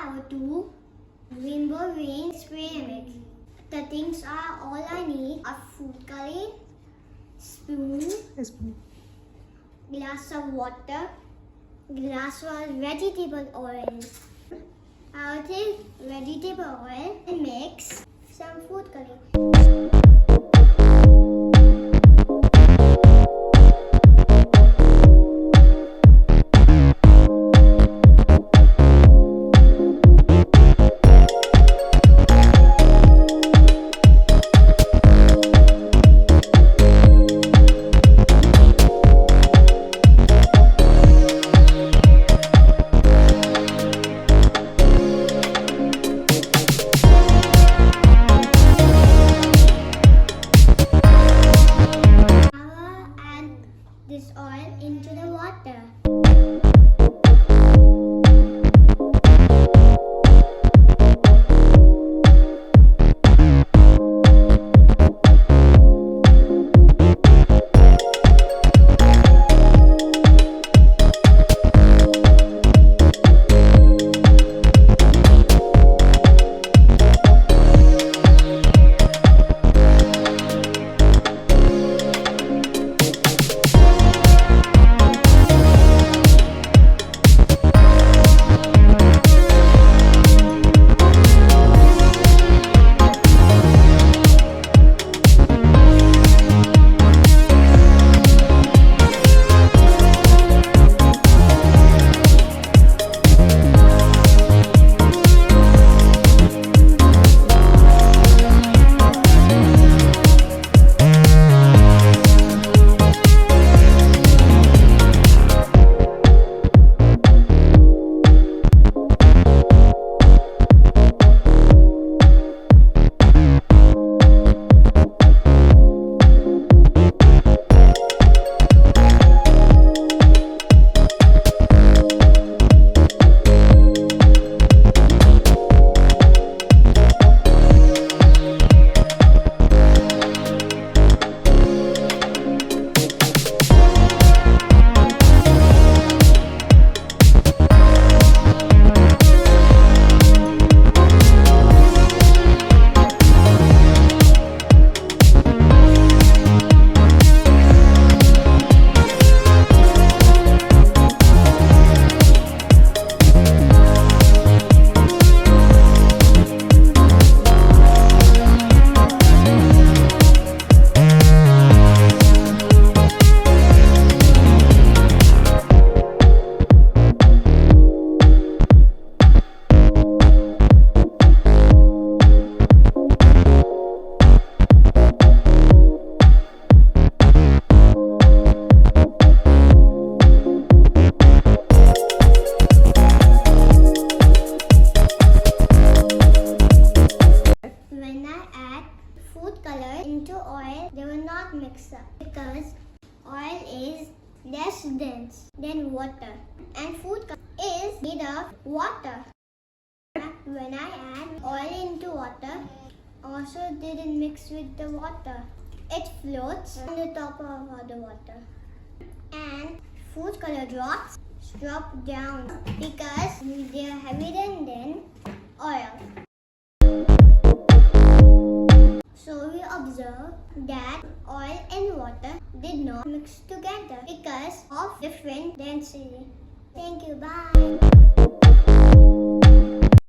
flour to rainbow rain spray mix. The things are all I need are food coloring, spoon, glass of water, glass of vegetable oil. I'll take vegetable oil and mix some food coloring. This oil into the water. Into oil, they will not mix up because oil is less dense than water and food is made of water. When I add oil into water, also didn't mix with the water. It floats on the top of the water and food color drops drop down because they are heavier than oil. So we observe that oil and water did not mix together because of different density. Thank you. Bye.